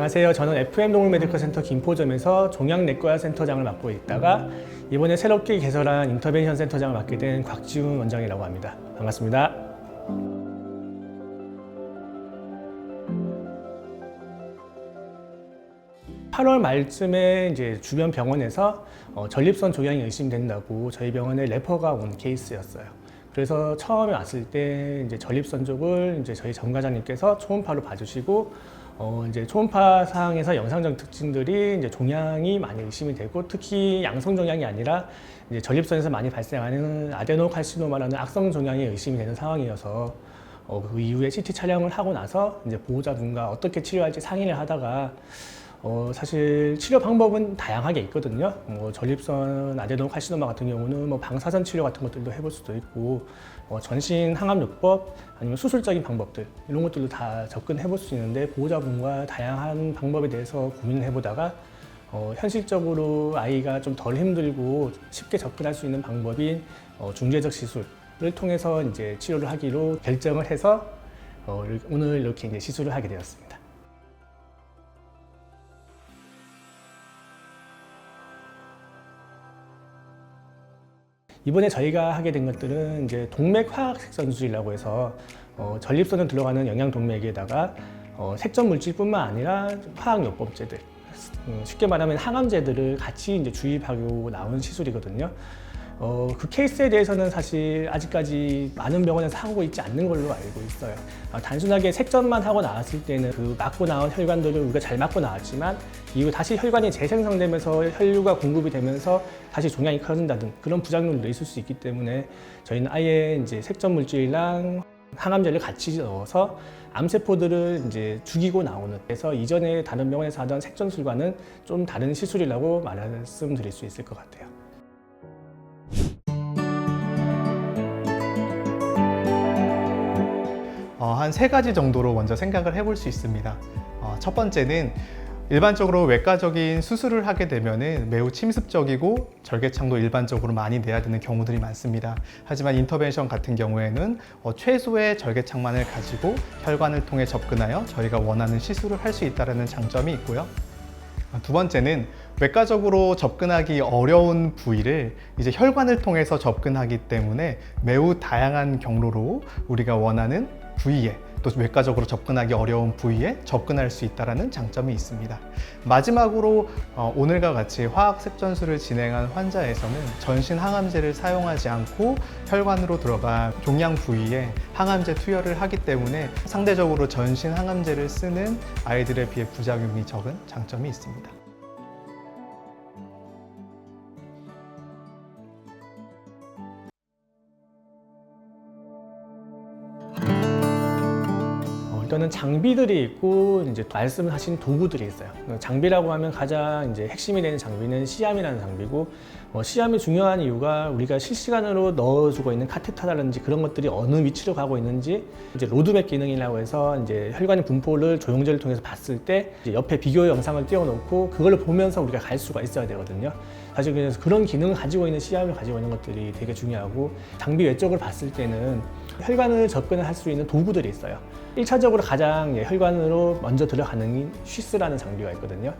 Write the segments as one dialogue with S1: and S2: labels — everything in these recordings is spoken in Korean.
S1: 안녕하세요. 저는 FM 동물 메디컬 센터 김포점에서 종양내과 센터장을 맡고 있다가 이번에 새롭게 개설한 인터벤션 센터장을 맡게 된 곽지훈 원장이라고 합니다. 반갑습니다. (8월) 말쯤에 이제 주변 병원에서 전립선 종양이 의심된다고 저희 병원에 레퍼가 온 케이스였어요. 그래서 처음에 왔을 때 이제 전립선 쪽을 이제 저희 전 과장님께서 초음파로 봐주시고 이제 초음파 상에서 영상적 특징들이 이제 종양이 많이 의심이 되고, 특히 양성 종양이 아니라 이제 전립선에서 많이 발생하는 아데노칼시노마라는 악성 종양이 의심이 되는 상황이어서 그 이후에 CT 촬영을 하고 나서 이제 보호자분과 어떻게 치료할지 상의를 하다가 사실 치료 방법은 다양하게 있거든요. 전립선 아데노칼시노마 같은 경우는 방사선 치료 같은 것들도 해볼 수도 있고, 전신 항암요법 아니면 수술적인 방법들 이런 것들도 다 접근해 볼 수 있는데, 보호자분과 다양한 방법에 대해서 고민을 해보다가 현실적으로 아이가 좀 덜 힘들고 쉽게 접근할 수 있는 방법인 중재적 시술을 통해서 이제 치료를 하기로 결정을 해서 오늘 이렇게 이제 시술을 하게 되었습니다. 이번에 저희가 하게 된 것들은 이제 동맥 화학 색전 수술이라고 해서 전립선에 들어가는 영양 동맥에다가 색전 물질뿐만 아니라 화학 요법제들, 쉽게 말하면 항암제들을 같이 이제 주입하고 나온 시술이거든요. 그 케이스에 대해서는 사실 아직까지 많은 병원에서 하고 있지 않는 걸로 알고 있어요. 단순하게 색전만 하고 나왔을 때는 그 맞고 나온 혈관들을 우리가 잘 맞고 나왔지만 이후 다시 혈관이 재생성되면서 혈류가 공급이 되면서 다시 종양이 커진다든 그런 부작용도 있을 수 있기 때문에 저희는 아예 이제 색전 물질이랑 항암제를 같이 넣어서 암세포들을 이제 죽이고 나오는, 그래서 이전에 다른 병원에서 하던 색전술과는 좀 다른 시술이라고 말씀드릴 수 있을 것 같아요.
S2: 한 3가지 정도로 먼저 생각을 해볼 수 있습니다. 첫 번째는 일반적으로 외과적인 수술을 하게 되면 매우 침습적이고 절개창도 일반적으로 많이 내야 되는 경우들이 많습니다. 하지만 인터벤션 같은 경우에는 최소의 절개창만을 가지고 혈관을 통해 접근하여 저희가 원하는 시술을 할 수 있다는 장점이 있고요. 두 번째는 외과적으로 접근하기 어려운 부위를 이제 혈관을 통해서 접근하기 때문에 매우 다양한 경로로 우리가 원하는 부위에, 또 외과적으로 접근하기 어려운 부위에 접근할 수 있다는 장점이 있습니다. 마지막으로 오늘과 같이 화학색전술을 진행한 환자에서는 전신 항암제를 사용하지 않고 혈관으로 들어가 종양 부위에 항암제 투여를 하기 때문에 상대적으로 전신 항암제를 쓰는 아이들에 비해 부작용이 적은 장점이 있습니다.
S1: 일단은 장비들이 있고 이제 말씀하신 도구들이 있어요. 장비라고 하면 가장 이제 핵심이 되는 장비는 시암이라는 장비고, 시암이 중요한 이유가 우리가 실시간으로 넣어주고 있는 카테터라든지 그런 것들이 어느 위치로 가고 있는지, 이제 로드맵 기능이라고 해서 이제 혈관의 분포를 조영제를 통해서 봤을 때 이제 옆에 비교 영상을 띄워놓고 그걸 보면서 우리가 갈 수가 있어야 되거든요. 사실 그래서 그런 기능을 가지고 있는 시암을 가지고 있는 것들이 되게 중요하고, 장비 외적으로 봤을 때는 혈관을 접근을 할 수 있는 도구들이 있어요. 1차적으로 가장 혈관으로 먼저 들어가는 쉬스라는 장비가 있거든요.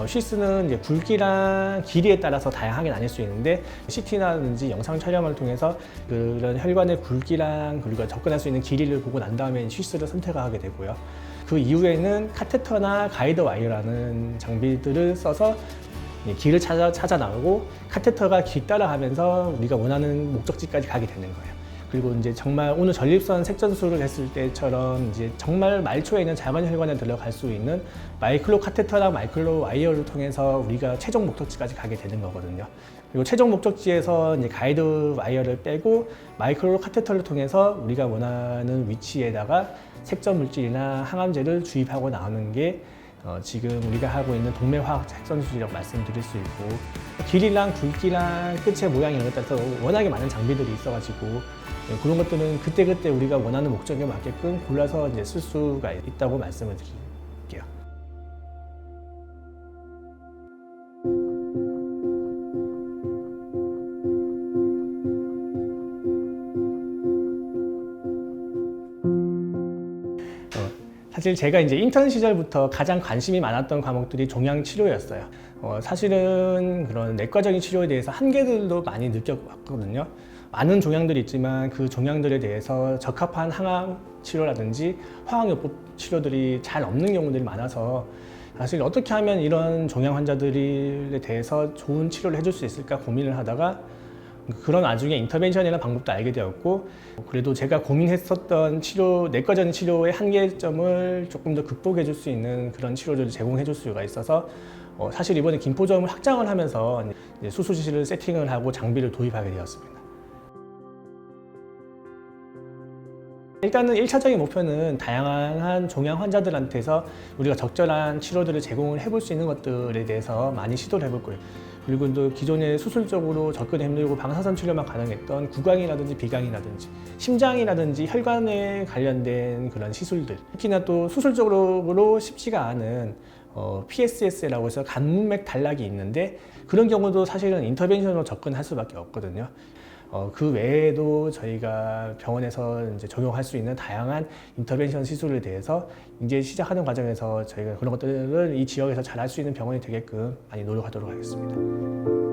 S1: 쉬스는 이제 굵기랑 길이에 따라서 다양하게 나뉠 수 있는데, CT라든지 영상 촬영을 통해서 그런 혈관의 굵기랑 그리고 접근할 수 있는 길이를 보고 난 다음에 쉬스를 선택하게 되고요. 그 이후에는 카테터나 가이드 와이어라는 장비들을 써서 길을 찾아 나오고, 카테터가 길 따라가면서 우리가 원하는 목적지까지 가게 되는 거예요. 그리고 이제 정말 오늘 전립선 색전술을 했을 때처럼 이제 정말 말초에 있는 작은 혈관에 들어갈 수 있는 마이클로 카테터랑 마이클로 와이어를 통해서 우리가 최종 목적지까지 가게 되는 거거든요. 그리고 최종 목적지에서 이제 가이드 와이어를 빼고 마이클로 카테터를 통해서 우리가 원하는 위치에다가 색전 물질이나 항암제를 주입하고 나오는 게 지금 우리가 하고 있는 동맥화학 색전술이라고 말씀드릴 수 있고, 길이랑 굵기랑 끝의 모양 이런 것에 따라서 워낙에 많은 장비들이 있어가지고 그런 것들은 그때그때 우리가 원하는 목적에 맞게끔 골라서 이제 쓸 수가 있다고 말씀을 드릴게요. 사실 제가 이제 인턴 시절부터 가장 관심이 많았던 과목들이 종양 치료였어요. 사실은 그런 내과적인 치료에 대해서 한계들도 많이 느껴봤거든요. 많은 종양들이 있지만 그 종양들에 대해서 적합한 항암 치료라든지 화학요법 치료들이 잘 없는 경우들이 많아서 사실 어떻게 하면 이런 종양 환자들에 대해서 좋은 치료를 해줄 수 있을까 고민을 하다가 그런 와중에 인터벤션이라는 방법도 알게 되었고, 그래도 제가 고민했었던 내과적인 치료의 한계점을 조금 더 극복해 줄 수 있는 그런 치료를 제공해 줄 수가 있어서 사실 이번에 김포점을 확장을 하면서 이제 수술실을 세팅을 하고 장비를 도입하게 되었습니다. 일단은 1차적인 목표는 다양한 종양 환자들한테서 우리가 적절한 치료들을 제공을 해볼 수 있는 것들에 대해서 많이 시도를 해볼 거예요. 그리고 또 기존에 수술적으로 접근이 힘들고 방사선 치료만 가능했던 구강이라든지 비강이라든지 심장이라든지 혈관에 관련된 그런 시술들, 특히나 또 수술적으로 쉽지가 않은 PSS라고 해서 간문맥 단락이 있는데 그런 경우도 사실은 인터벤션으로 접근할 수밖에 없거든요. 그 외에도 저희가 병원에서 이제 적용할 수 있는 다양한 인터벤션 시술에 대해서 이제 시작하는 과정에서 저희가 그런 것들을 이 지역에서 잘 할 수 있는 병원이 되게끔 많이 노력하도록 하겠습니다.